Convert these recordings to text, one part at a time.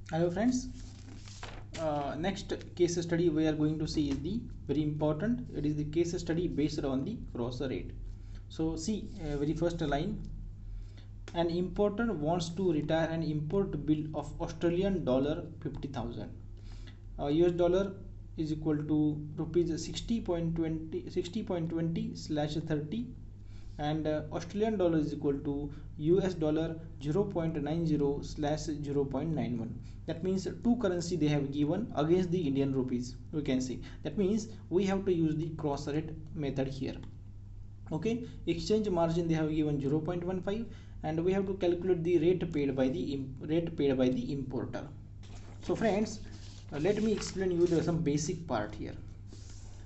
Hello friends, next case study we are going to see is the very important. It is the case study based on the cross rate. So see, very first line: an importer wants to retire an import bill of Australian dollar 50,000. US dollar is equal to rupees 60.20 slash 30, and Australian dollar is equal to US dollar 0.90 slash 0.91. That means two currency they have given against the Indian rupees. We can see that means we have to use the cross rate method here. Okay, exchange margin they have given 0.15, and we have to calculate the rate paid by the importer. So friends, let me explain you some basic part here.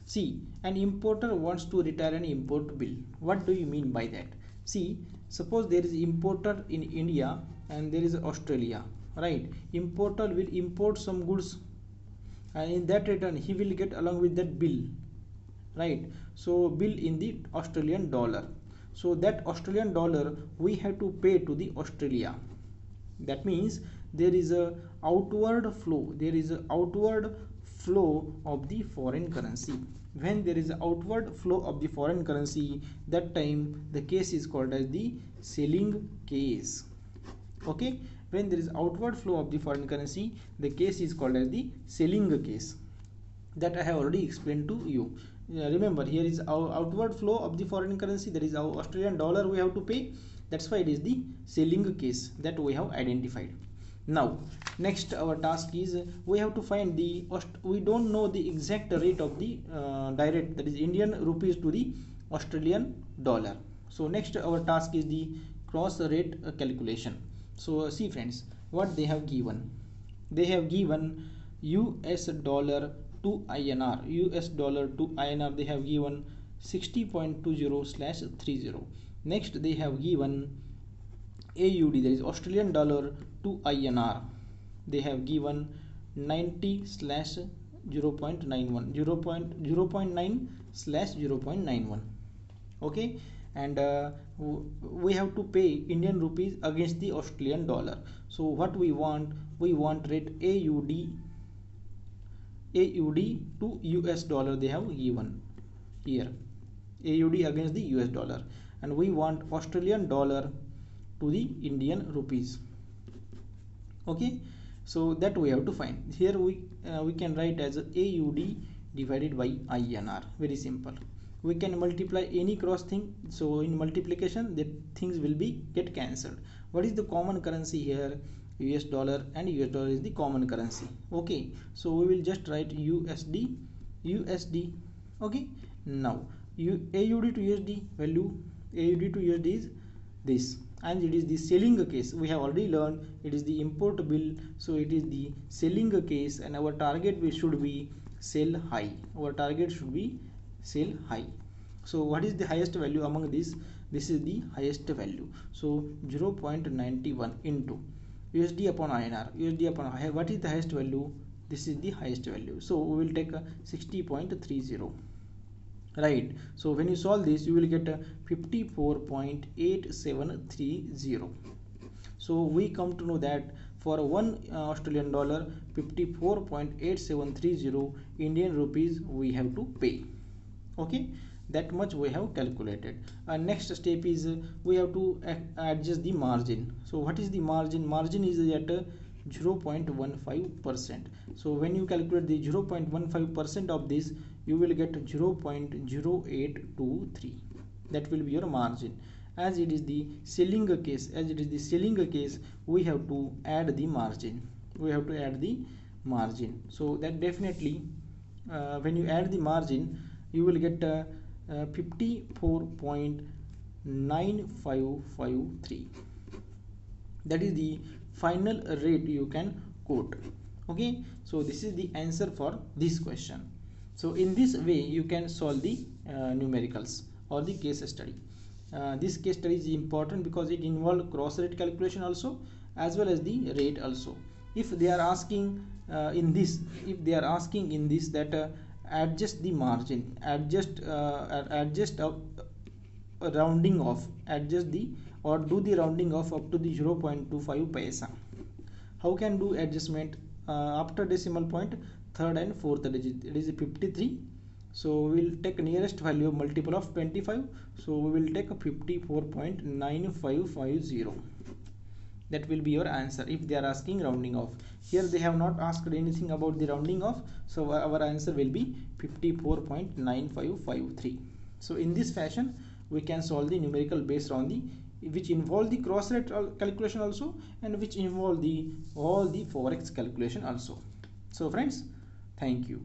See, an importer wants to retire an import bill. What do you mean by that? See, suppose there is importer in India and there is Australia, right? Importer will import some goods, and in that return he will get along with that bill, right? So bill in the Australian dollar. So that Australian dollar we have to pay to the Australia. That means there is a outward flow. There is a outward flow of the foreign currency. When there is an outward flow of the foreign currency, that time the case is called as the selling case. Okay, when there is outward flow of the foreign currency, the case is called as the selling case. That I have already explained to you. Remember, here is our outward flow of the foreign currency, that is our Australian dollar we have to pay. That's why it is the selling case that we have identified. Now next our task is we have to find the we don't know the exact rate of the direct, that is Indian rupees to the Australian dollar. So next our task is the cross rate calculation. So see friends, what they have given. They have given US dollar to INR. US dollar to INR they have given 60.20 slash 30. Next they have given AUD, that is Australian dollar to INR. They have given 90 slash 0.91, 0.9 slash 0.91. Okay, and we have to pay Indian rupees against the Australian dollar. So what we want rate AUD to US dollar they have given here, AUD against the US dollar, and we want Australian dollar to the Indian rupees. Okay, so that we have to find. Here we can write as AUD divided by INR. Very simple. We can multiply any cross thing, so in multiplication the things will be get cancelled. What is the common currency here? US dollar, and US dollar is the common currency. Okay, so we will just write USD. Okay, now AUD to USD value, AUD to USD is this, and it is the selling case. We have already learned it is the import bill, so it is the selling case, and our target should be sell high. Our target should be sell high. So what is the highest value among this? This is the highest value. So 0.91 into USD upon INR. USD upon INR. What is the highest value? This is the highest value. So we will take a 60.30. Right. So when you solve this, you will get a 54.8730. So we come to know that for one Australian dollar, 54.8730 Indian rupees we have to pay. Okay, that much we have calculated. Next step is we have to adjust the margin. So what is the margin? Margin is at 0.15%. So when you calculate the 0.15% of this, you will get 0.0823. that will be your margin. As it is the selling case, we have to add the margin. So that definitely when you add the margin, you will get 54.9553. that is the final rate you can quote. Okay, so this is the answer for this question. So in this way you can solve the numericals or the case study. This case study is important because it involves cross rate calculation also, as well as the rate also. If they are asking in this that adjust the margin, rounding off, do the rounding off up to the 0.25 paisa. How can do adjustment after decimal point, third and fourth digit? It is 53. So we will take nearest value of multiple of 25. So we will take a 54.9550. That will be your answer if they are asking rounding off. Here they have not asked anything about the rounding off, so our answer will be 54.9553. So in this fashion we can solve the numerical based rounding, which involve the cross rate calculation also, and which involve the all the forex calculation also. So friends, thank you.